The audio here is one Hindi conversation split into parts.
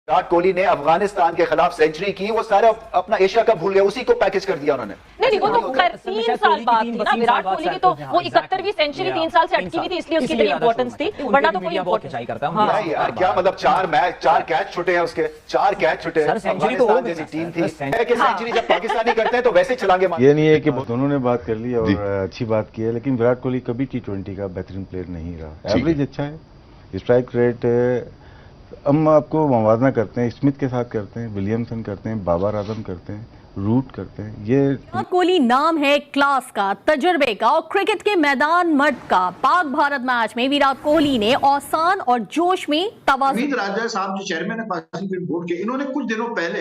विराट कोहली ने अफगानिस्तान के खिलाफ सेंचुरी की, वो सारा अपना एशिया कप भूल गया, उसी को पैकेज कर दिया उन्होंने। नहीं, वो तो खैर 3 साल बाद थी ना विराट कोहली की, तो वो 71वीं सेंचुरी 3 साल से अटकी हुई थी, इसलिए उसकी इतनी इंपॉर्टेंस थी, वरना तो कोई इंपॉर्टेंस नहीं करता। हाँ यार, क्या मतलब 4 कैच छूटे हैं उसके, 4 कैच छूटे हैं। अफगानिस्तान जैसी टीम थी कि सेंचुरी जब पाकिस्तानी करते हैं तो वैसे चलांगे। ये नहीं है कि दोनों ने बात कर ली और अच्छी बात की है, लेकिन विराट कोहली कभी T20 का बेहतरीन प्लेयर नहीं रहा। एवरेज अच्छा है, स्ट्राइक रेट हम आपको मुवाजना करते हैं, स्मिथ के साथ करते हैं, विलियमसन करते हैं, बाबर आजम करते हैं, रूट करते हैं। ये विराट कोहली नाम है क्लास का, तजुर्बे का और क्रिकेट के मैदान मर्द का। पाक भारत मैच में विराट कोहली ने औसान और जोश में तवाज़ुन। रमीज राजा साहब जो चेयरमैन है पाकिस्तान क्रिकेट बोर्ड के, इन्होंने कुछ दिनों पहले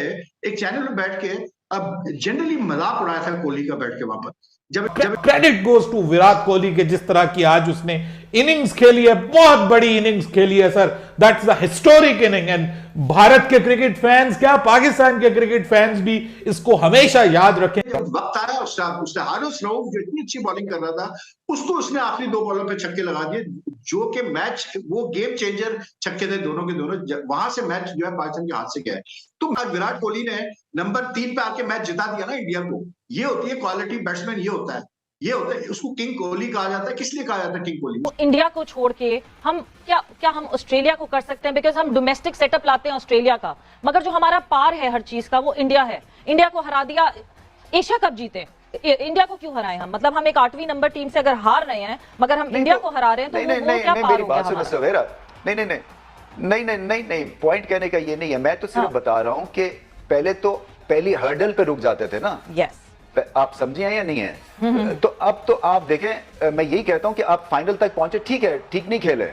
एक चैनल पर बैठ के अब जनरली मजाक उड़ाया था कोहली का बैठ के वहां पर। जब credit goes to Virat Kohli के जिस तरह की आज उसने इनिंग्स खेली है, बहुत बड़ी इनिंग्स खेली है sir, that's the historic inning. And Bharat के क्रिकेट फैंस क्या, पाकिस्तान के क्रिकेट फैंस भी इसको हमेशा याद रखें। जब वक्त आया उसने हारिस रऊफ जो इतनी अच्छी बॉलिंग कर रहा था, उसको उसने आखिरी 2 बॉलों पे छक्के लगा दिए, जो कि मैच वो गेम चेंजर छक्के थे दोनों के दोनों। वहां से मैच जो है पाकिस्तान के हाथ से गया है। तो विराट कोहली ने नंबर 3 पे आके मैच जिता दिया ना इंडिया को। ये होती है क्वालिटी बैट्समैन, ये होता है, ये होता है, उसको किंग कोहली कहा जाता है। किस लिए कहा जाता है किंग कोहली? तो इंडिया को छोड़ के हम क्या हम ऑस्ट्रेलिया को कर सकते हैं, बिकॉज हम डोमेस्टिक सेटअप लाते हैं ऑस्ट्रेलिया का, मगर जो हमारा पार है हर चीज का वो इंडिया है। इंडिया को हरा दिया, एशिया कप जीते, इंडिया को क्यों हराए हम? मतलब हम एक 8वीं नंबर टीम से अगर हार रहे हैं मगर हम इंडिया को हरा रहे हैं, तो वो क्या पार हो गया? सवेरा नहीं, पॉइंट कहने का ये नहीं है। मैं तो सिर्फ बता रहा हूं कि पहले तो पहली हर्डल पे रुक जाते थे ना। यस, आप समझे हैं या नहीं है? तो अब तो आप देखें, मैं यही कहता हूं कि आप फाइनल तक पहुंचे, ठीक है, ठीक नहीं खेले,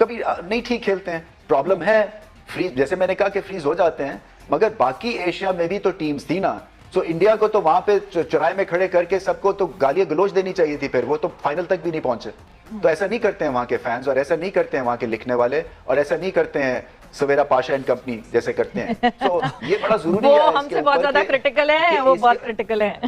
कभी नहीं ठीक खेलते हैं, प्रॉब्लम है, फ्रीज, जैसे मैंने कहा कि फ्रीज हो जाते हैं, मगर बाकी एशिया में भी तो टीम्स थी ना। तो इंडिया को तो वहां पे चौराहे में खड़े करके सबको तो गालियां गलोच देनी चाहिए थी, फिर वो तो फाइनल तक भी नहीं पहुंचे। तो ऐसा नहीं करते हैं वहां के फैंस, और ऐसा नहीं करते हैं वहां के लिखने वाले, और ऐसा नहीं करते हैं सवेरा पाशा एंड कंपनी जैसे करते हैं। तो ये बड़ा जरूरी है। वो हमसे बहुत ज्यादा क्रिटिकल है, वो बहुत क्रिटिकल है।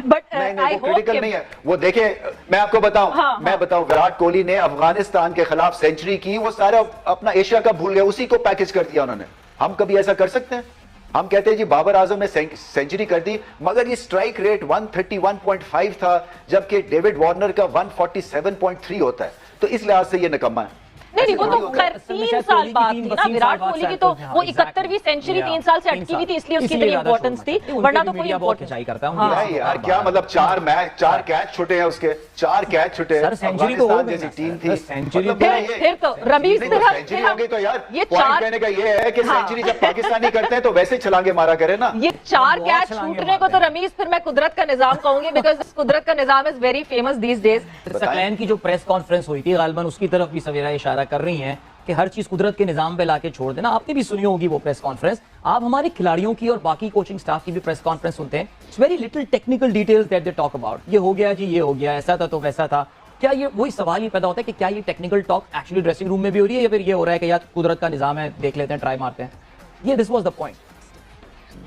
बट नहीं, वो क्रिटिकल नहीं है। वो देखे, मैं आपको बताऊं, मैं बताऊं, विराट कोहली ने अफगानिस्तान के खिलाफ सेंचुरी की, वो सारा अपना एशिया कप भूल गया, उसी को पैकेज कर दिया उन्होंने। हम कभी ऐसा कर सकते हैं? हम कहते हैं जी बाबर आजम ने सेंचुरी कर दी, मगर ये स्ट्राइक रेट 131.5 था, जबकि डेविड वार्नर का 147.3 होता है। तो इस लिहाज से ये निकम्मा है। नहीं, वो तो खैर 3 साल बाद थी ना विराट कोहली की, तो वो 71वीं सेंचुरी 3 साल से अटकी हुई थी, इसलिए उसकी इतनी इंपॉर्टेंस थी, वरना तो कोई इंपॉर्टेंस नहीं करता। यार, क्या मतलब 4 कैच छूटे हैं उसके, 4 कैच छूटे हैं। सेंचुरी तो हो जैसी टीम थी, सेंचुरी फिर तो रमीज सेंचुरी हो गई। तो यार ये कहने का ये है कि सेंचुरी जब पाकिस्तानी करते हैं तो वैसे छलांगे मारा करे ना। ये 4 कैच छूटने को तो रमीज फिर मैं कुदरत का निजाम कहूंगी, बिकॉज कुदरत का निजाम is very famous these days. Saqlain की जो प्रेस कॉन्फ्रेंस हुई थी, गालिबन उसकी तरफ भी सवेरा इशारा कर रही हैं कि हर चीज कुदरत के निजाम पे लाके छोड़ देना। आपने भी सुनी होगी वो प्रेस कॉन्फ्रेंस। आप हमारे खिलाड़ियों की और बाकी कोचिंग स्टाफ की भी प्रेस कॉन्फ्रेंस सुनते हैं, it's very little technical details that they talk about. ये हो गया जी, ये हो गया, ऐसा था तो वैसा था। क्या ये वही सवाल ये पैदा होता है कि क्या ये technical talk actually dressing room में भी हो रही है, या फिर ये हो रहा है कि यार कुदरत का निजाम है, देख लेते हैं, ट्राई मारते हैं? ये दिस वाज द पॉइंट।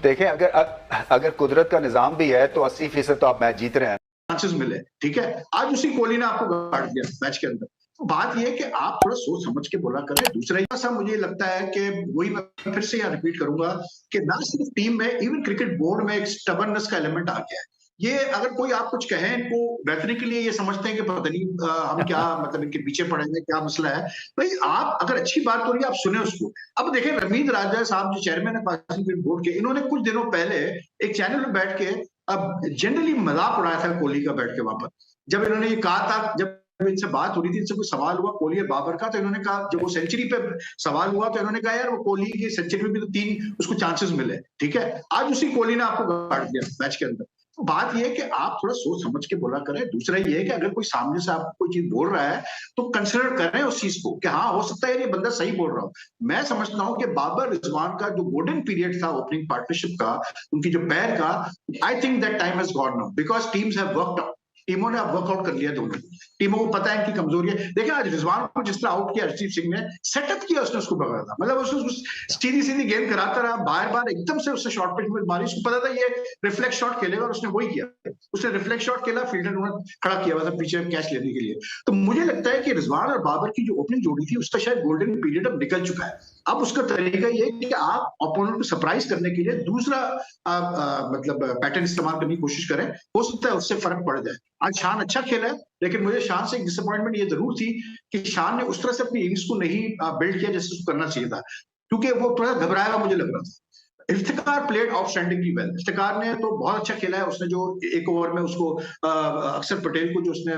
देखें, अगर कुदरत का निजाम भी है तो 80% तो आप मैच जीत रहे हैं। चांसेस मिले, ठीक है, आज उसी कोहली ने आपको काट दिया मैच के अंदर। बात यह है कि आप थोड़ा सोच समझ के बोला करें। दूसरा ऐसा मुझे लगता है कि वही मैं फिर से यहाँ रिपीट करूंगा कि ना सिर्फ टीम में, इवन क्रिकेट बोर्ड में एक स्टबर्ननेस का एलिमेंट आ गया है। ये अगर कोई आप कुछ कहें, इनको बेहतरी के लिए ये समझते हैं कि पता नहीं हम क्या मतलब इनके पीछे पड़ेंगे, क्या मसला है। भाई आप अगर अच्छी बात हो रही है आप सुने उसको। अब देखें, रमीज राजा साहब जो चेयरमैन है पाकिस्तान क्रिकेट बोर्ड के, इन्होंने कुछ दिनों पहले एक चैनल पर बैठ के अब जनरली मजाक उड़ाया था कोहली का बैठ के वहां पर। जब इन्होंने ये कहा था, जब इनसे बात हो रही थी, इनसे कोई सवाल हुआ कोहली और बाबर का, तो इन्होंने कहा, जब वो सेंचुरी पे सवाल हुआ तो इन्होंने कहा यार वो कोहली की सेंचुरी में भी तो 3 उसको चांसेस मिले, ठीक है, आज उसी कोहली ने आपको काट दिया मैच के अंदर। तो बात यह है कि आप थोड़ा सोच समझ के बोला करें। दूसरा ये है कि अगर कोई सामने से आपको कोई चीज बोल रहा है तो कंसिडर करें उस चीज को कि हाँ हो सकता है ये बंदा सही बोल रहा हो। मैं समझता हूं कि बाबर रिजवान का जो गोल्डन पीरियड था ओपनिंग पार्टनरशिप का, उनकी जो पैर का, I think that time has gone now, because teams have worked out. टीमों ने अब वर्कआउट कर लिया, दोनों टीमों को पता है इनकी कमजोरी है। देखिए आज रिजवान को जिस तरह आउट किया हरजीत सिंह ने, सेटअप किया उसने, उसको पकड़ा था, मतलब उसको सीधी सीधी गेंद कराता रहा, बार बार एकदम से उससे शॉर्ट पिच में मारी, उसको पता था ये रिफ्लेक्स शॉट खेलेगा, और उसने वही किया। उसने रिफ्लेक्स शॉट खेला, फील्डर उन्होंने खड़ा किया हुआ था पीछे कैच लेने के लिए। तो मुझे लगता है कि रिजवान और बाबर की जो ओपनिंग जोड़ी थी उसका शायद गोल्डन पीरियड अब निकल चुका है। अब उसका तरीका ये है कि आप ओपोनेंट को सरप्राइज करने के लिए दूसरा मतलब पैटर्न इस्तेमाल करने की कोशिश करें, हो सकता है उससे फर्क पड़ जाए। आज शान अच्छा खेला है, लेकिन मुझे शान से एक डिसअपॉइंटमेंट ये जरूर थी कि शान ने उस तरह से अपनी इनिंग्स को नहीं बिल्ड किया जैसे उसको करना चाहिए था, क्योंकि वो थोड़ा घबराया हुआ मुझे लग रहा था। Iftikhar played outstandingly well. Iftikhar ने तो बहुत अच्छा खेला है, उसने जो एक ओवर में उसको अक्षर पटेल को जो उसने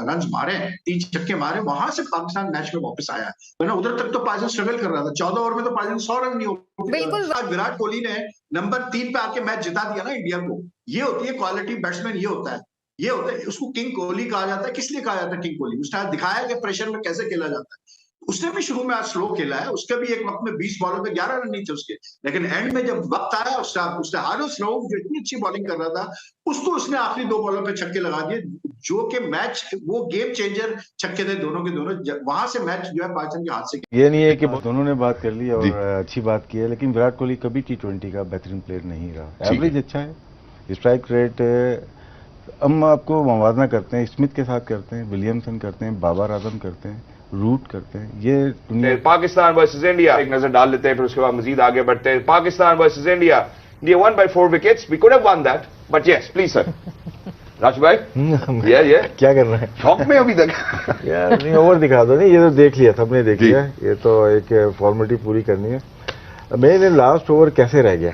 रन मारे, 3 छक्के मारे, वहां से पाकिस्तान मैच में वापस आया, वरना उधर तक तो पाकिस्तान स्ट्रगल कर रहा था। 14 ओवर में तो पाकिस्तान 100 रन नहीं हो। बिल्कुल। विराट कोहली ने नंबर 3 पे आके मैच जिता दिया ना इंडिया को। ये होती है क्वालिटी बैट्समैन, ये होता है, उसको किंग कोहली कहा जाता है। किस लिए कहा जाता है किंग कोहली? उसने दिखाया कि प्रेशर में कैसे खेला जाता है। उसने भी शुरू में आज स्लो खेला है, उसका भी एक वक्त में 20 बॉलों पे 11 रन नहीं थे उसके, लेकिन एंड में जब वक्त आया उसने हारिस रऊफ जो इतनी अच्छी बॉलिंग कर रहा था, उसको उसने आखिरी 2 बॉलों पे छक्के लगा दिए, जो कि मैच वो गेम चेंजर छक्के थे दोनों के दोनों। वहां से मैच जो है पाकिस्तान के हाथ से। ये नहीं है कि दोनों ने बात कर ली और अच्छी बात की है, लेकिन विराट कोहली कभी T20 का बेहतरीन प्लेयर नहीं रहा। एवरेज अच्छा है, स्ट्राइक रेट हम आपको मुवाजना करते हैं, स्मिथ के साथ करते हैं, विलियमसन करते हैं, बाबर आजम करते हैं, रूट करते हैं। ये दुनिया पाकिस्तान वर्सेस इंडिया एक नजर डाल लेते हैं, फिर उसके बाद मजीद आगे बढ़ते हैं। Pakistan versus India, India won by 4 wickets. We could have won that, but yes, please sir. Raju भाई, ये क्या कर रहे हैं? शौक में अभी तक यार नहीं, ओवर दिखा दो। नहीं, ये तो देख लिया, सबने देख लिया, ये तो एक फॉर्मेलिटी पूरी करनी है। मैंने लास्ट ओवर कैसे रह गया,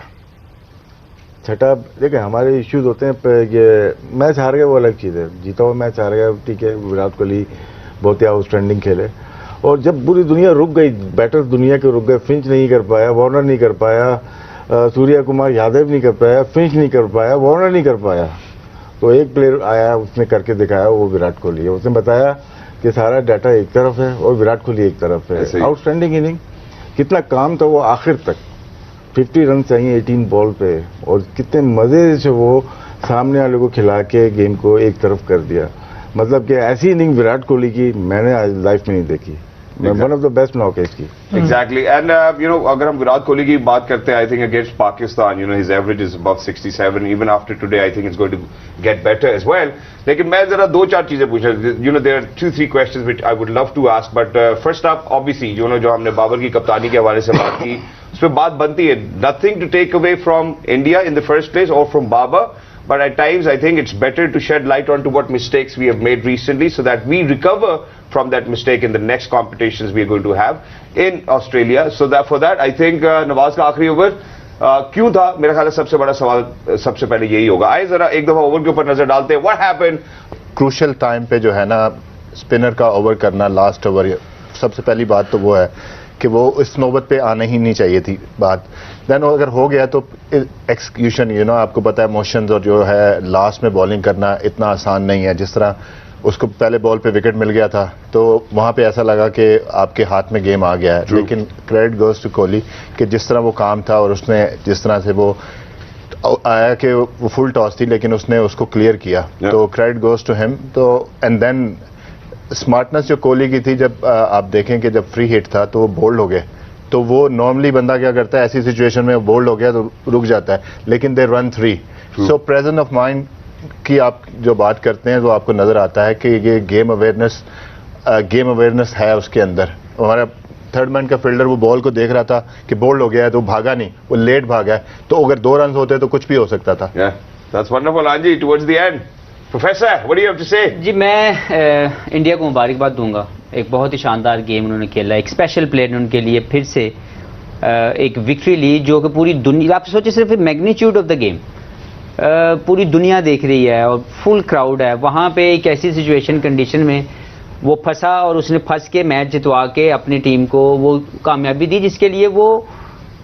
छठा, देखिए हमारे इश्यूज होते हैं। ये मैच हार गए वो अलग चीज़ है, जीता हुआ मैच हार गया, ठीक है, विराट कोहली बहुत ही आउटस्टैंडिंग खेले, और जब पूरी दुनिया रुक गई, बैटर्स दुनिया के रुक गए, फिंच नहीं कर पाया, वार्नर नहीं कर पाया, सूर्या कुमार यादव नहीं कर पाया, फिंच नहीं कर पाया, वार्नर नहीं कर पाया, तो एक प्लेयर आया, उसने करके दिखाया, वो विराट कोहली है। उसने बताया कि सारा डाटा एक तरफ है और विराट कोहली एक तरफ है। आउटस्टैंडिंग इनिंग, कितना काम था वो आखिर तक, 50 रन चाहिए 18 बॉल पे, और कितने मजे से वो सामने वाले को खिला के गेम को एक तरफ कर दिया। मतलब कि ऐसी इनिंग विराट कोहली की मैंने आज लाइफ में नहीं देखी। One of the best knockouts की। एग्जैक्टली, एंड यू नो, अगर हम विराट कोहली की बात करते हैं, I think against Pakistan, you know, his average is above 67, even after today I think it's going to get better as well. लेकिन मैं जरा 2-4 चीजें पूछ रहा हूं, you know, there are 2-3 questions which I would love to ask, but first of obviously you know, जो हमने बाबर की कप्तानी के हवाले से बात की, उस पर बात बनती है, nothing to take away from India in the first place और from Babar, but at times I think it's better to shed light onto what mistakes we have made recently so that we recover from that mistake in the next competitions we are going to have in Australia. So that for that I think Nawaz का आखिरी ओवर क्यों था, मेरा ख्याल है सबसे बड़ा सवाल सबसे पहले यही होगा। आइए जरा एक दफा ओवर के ऊपर नजर डालते हैं। What happened? क्रूशल टाइम पे जो है ना, स्पिनर का ओवर करना, लास्ट ओवर, सबसे पहली बात तो वो है कि वो इस नौबत पे आना ही नहीं चाहिए थी बात। देन अगर हो गया तो एक्सक्यूशन, यू नो, आपको पता है मोशंस और जो है लास्ट में बॉलिंग करना इतना आसान नहीं है। जिस तरह उसको पहले बॉल पे विकेट मिल गया था तो वहां पे ऐसा लगा कि आपके हाथ में गेम आ गया है। लेकिन क्रेडिट गोज टू कोहली कि जिस तरह वो काम था और उसने जिस तरह से वो आया कि वो फुल टॉस थी लेकिन उसने उसको क्लियर किया, तो क्रेडिट गोज टू हिम। तो एंड देन स्मार्टनेस जो कोहली की थी, जब आप देखें कि जब फ्री हिट था तो वो बोल्ड हो गए, तो वो नॉर्मली बंदा क्या करता है ऐसी सिचुएशन में, बोल्ड हो गया तो रुक जाता है, लेकिन they run 3। So presence of mind की आप जो बात करते हैं वो आपको नजर आता है कि ये गेम अवेयरनेस है उसके अंदर। हमारा थर्ड मैन का फील्डर वो बॉल को देख रहा था कि बोल्ड हो गया है तो भागा नहीं, वो लेट भागा है, तो अगर 2 रन होते तो कुछ भी हो सकता था। That's wonderful, Anji. Towards the end, Professor, what do you have to say? जी, मैं इंडिया को मुबारकबाद दूंगा, एक बहुत ही शानदार गेम उन्होंने खेला, एक स्पेशल प्लेयर ने उनके लिए फिर से एक विक्ट्री ली, जो कि पूरी दुनिया, आप सोचिए सिर्फ मैग्नीट्यूड ऑफ द गेम, पूरी दुनिया देख रही है और फुल क्राउड है वहाँ पे। एक ऐसी सिचुएशन कंडीशन में वो फंसा और उसने फंस के मैच जितवा के अपनी टीम को वो कामयाबी दी जिसके लिए वो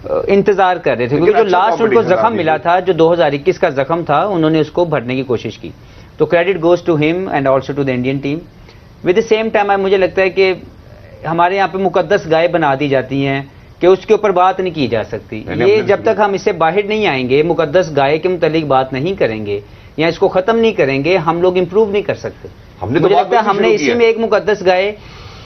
इंतजार कर रहे थे, क्योंकि जो लास्ट उनको जख्म मिला था, जो 2021 का जख्म था, उन्होंने उसको भरने की कोशिश की। तो credit goes to him and also to the Indian team. With the same time मुझे लगता है कि हमारे यहाँ पे मुकद्दस गाय बना दी जाती हैं कि उसके ऊपर बात नहीं की जा सकती। ये जब तक हम इससे बाहर नहीं आएंगे, मुकद्दस गाय के मुतालिक बात नहीं करेंगे या इसको खत्म नहीं करेंगे, हम लोग इंप्रूव नहीं कर सकते। मुझे लगता है हमने इसी में एक मुकद्दस गाय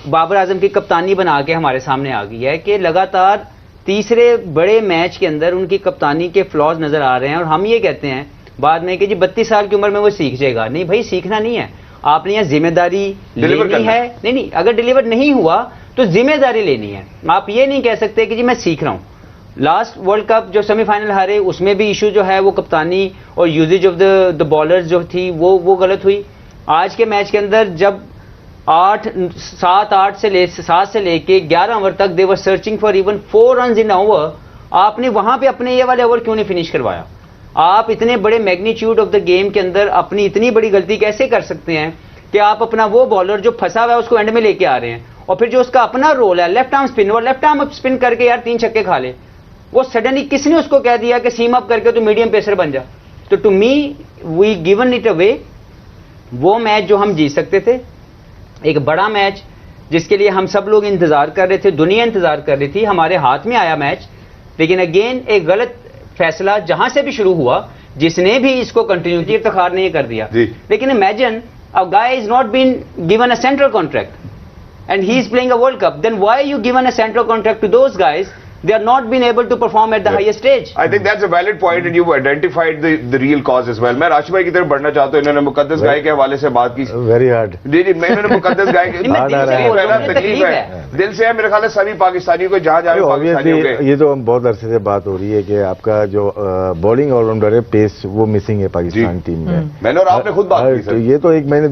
बाबर आजम की कप्तानी बना के हमारे सामने आ गई है कि लगातार तीसरे बड़े मैच के अंदर उनकी कप्तानी के फ्लॉज नजर आ रहे हैं, और हम ये कहते हैं बाद में कि जी 32 साल की उम्र में वो सीख जाएगा। नहीं भाई, सीखना नहीं है, आपने यहाँ जिम्मेदारी लेनी है। नहीं, अगर डिलीवर नहीं हुआ तो जिम्मेदारी लेनी है। आप ये नहीं कह सकते कि जी मैं सीख रहा हूं। लास्ट वर्ल्ड कप जो सेमीफाइनल हारे उसमें भी इशू जो है वो कप्तानी और यूजेज ऑफ द बॉलर्स जो थी वो गलत हुई। आज के मैच के अंदर जब 7 से लेके 11 ओवर तक they were searching for even 4 run in over, आपने वहां पे अपने ये वाले ओवर क्यों नहीं फिनिश करवाया? आप इतने बड़े मैग्नीट्यूड ऑफ द गेम के अंदर अपनी इतनी बड़ी गलती कैसे कर सकते हैं कि आप अपना वो बॉलर जो फंसा हुआ है उसको एंड में लेके आ रहे हैं, और फिर जो उसका अपना रोल है लेफ्ट आर्म स्पिन, वो लेफ्ट आर्म स्पिन करके यार 3 छक्के खा ले, वो सडनली किसने उसको कह दिया कि सीम अप करके तो मीडियम पेसर बन जा? तो to me we given it away. वो मैच जो हम जीत सकते थे, एक बड़ा मैच जिसके लिए हम सब लोग इंतजार कर रहे थे, दुनिया इंतजार कर रही थी, हमारे हाथ में आया मैच, लेकिन अगेन एक गलत फैसला जहां से भी शुरू हुआ, जिसने भी इसको कंटिन्यूटी इफ्तिखार नहीं कर दिया। लेकिन imagine a guy is not been given a central contract and he is playing a world cup, then why you given a central contract to those guys? They are not been able to perform at the highest stage. I think that's a valid point and you've identified the real cause as well. मैं राशिद भाई की तरफ बढ़ना चाहता हूँ। इन्होंने मुकद्दस गाय के हवाले से बात की। Very hard. जी जी, मैं इन्होंने मुकद्दस गाय के तकलीफ है, दिल से है, मेरे ख्याल है सभी पाकिस्तानियों को जहाँ जहाँ पाकिस्तानियों के। ये तो बहुत अरसे से बात हो रही है कि आपका जो बॉलिंग ऑलराउंडर है पेस वो मिसिंग है पाकिस्तान टीम में। मैंने और आपने खुद बात की सर। ये तो एक महीने